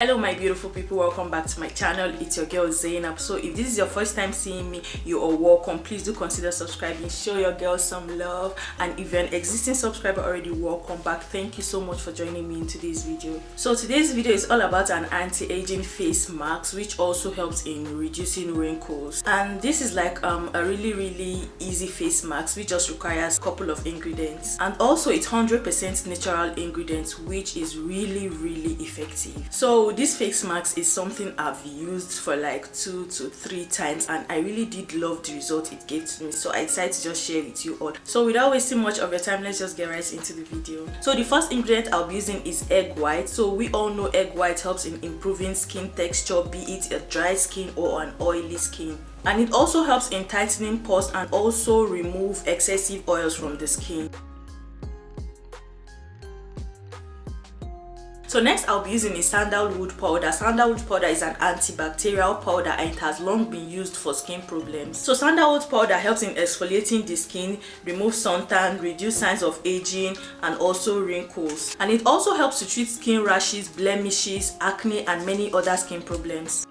Hello my beautiful people, welcome back to my channel. It's your girl Zainab. So if this is your first time seeing me, you are welcome. Please do consider subscribing, show your girl some love, and if you're an existing subscriber already, welcome back. Thank you so much for joining me in today's video. So today's video is all about an anti-aging face mask which also helps in reducing wrinkles, and this is like a really easy face mask which just requires a couple of ingredients, and also it's 100% natural ingredients which is really effective. So this face mask is something I've used for like 2 to 3 times, and I really did love the result it gave to me, so I decided to just share with you all. So without wasting much of your time, let's just get right into the video. So the first ingredient I'll be using is egg white. So we all know egg white helps in improving skin texture, be it a dry skin or an oily skin, and it also helps in tightening pores and also remove excessive oils from the skin. So next I'll be using is sandalwood powder. Sandalwood powder is an antibacterial powder and it has long been used for skin problems. So sandalwood powder helps in exfoliating the skin, remove suntan, reduce signs of aging and also wrinkles. And it also helps to treat skin rashes, blemishes, acne and many other skin problems.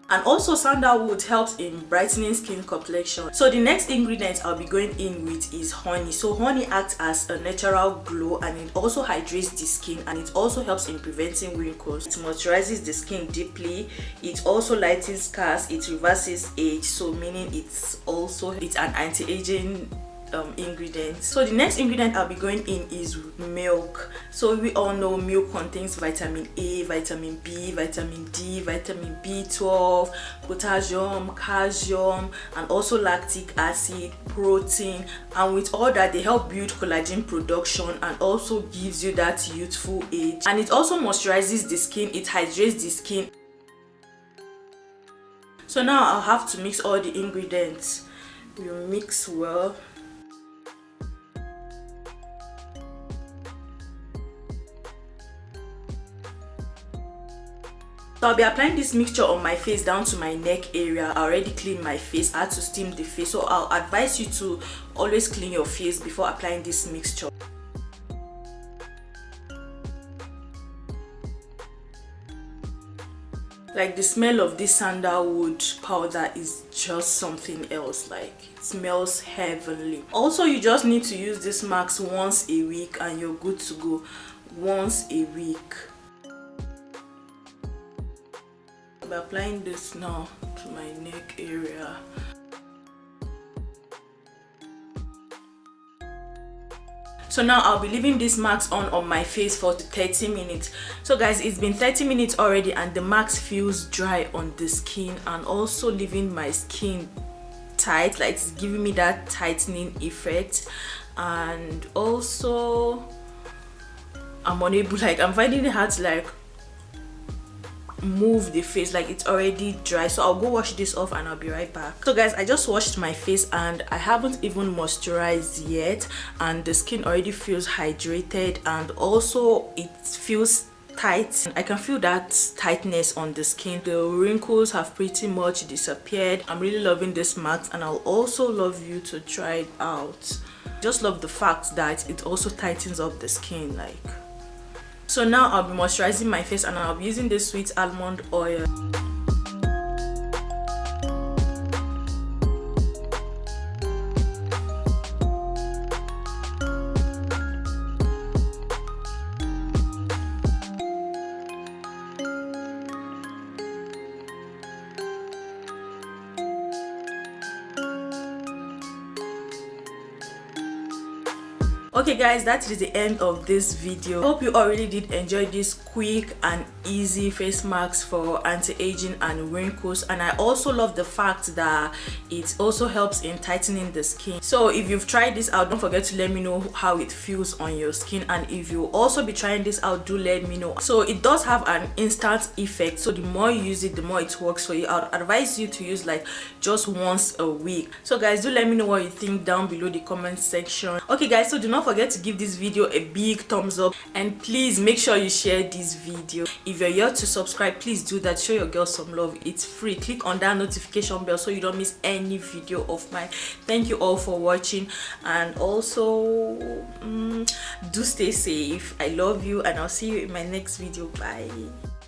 And also sandalwood helps in brightening skin complexion. So the next ingredient I'll be going in with is honey. So honey acts as a natural glow and it also hydrates the skin, and it also helps in preventing wrinkles. It moisturizes the skin deeply, it also lightens scars, it reverses age, so meaning it's an anti-aging ingredients. So the next ingredient I'll be going in is milk. So we all know milk contains vitamin A, vitamin B, vitamin D, vitamin B12, potassium, calcium, and also lactic acid, protein, and with all that they help build collagen production and also gives you that youthful age, and it also moisturizes the skin, it hydrates the skin. So now I'll have to mix all the ingredients. You mix well. So I'll be applying this mixture on my face down to my neck area. I already cleaned my face, I had to steam the face, so I'll advise you to always clean your face before applying this mixture. Like the smell of this sandalwood powder is just something else, like it smells heavenly. Also you just need to use this mask once a week and you're good to go. Once a week. I'm applying this now to my neck area. So now I'll be leaving this mask on my face for 30 minutes. So guys, it's been 30 minutes already and the mask feels dry on the skin and also leaving my skin tight, like it's giving me that tightening effect. And also I'm unable, like I'm finding it hard to like move the face, like it's already dry. So I'll go wash this off and I'll be right back. So guys, I just washed my face and I haven't even moisturized yet, and the skin already feels hydrated and also it feels tight. I can feel that tightness on the skin. The wrinkles have pretty much disappeared. I'm really loving this mask and I'll also love you to try it out. Just love the fact that it also tightens up the skin. Like, so now I'll be moisturizing my face and I'll be using this sweet almond oil. Okay guys, that is the end of this video. Hope you already did enjoy this quick and easy face mask for anti-aging and wrinkles, and I also love the fact that it also helps in tightening the skin. So if you've tried this out, don't forget to let me know how it feels on your skin, and if you also be trying this out, do let me know. So it does have an instant effect, so the more you use it, the more it works for you. I'd advise you to use like just once a week. So guys, do let me know what you think down below the comment section. Okay guys, so do not don't forget to give this video a big thumbs up, and please make sure you share this video. If you're yet to subscribe, please do that. Show your girl some love. It's free. Click on that notification bell so you don't miss any video of mine. Thank you all for watching, and also do stay safe. I love you, and I'll see you in my next video. Bye.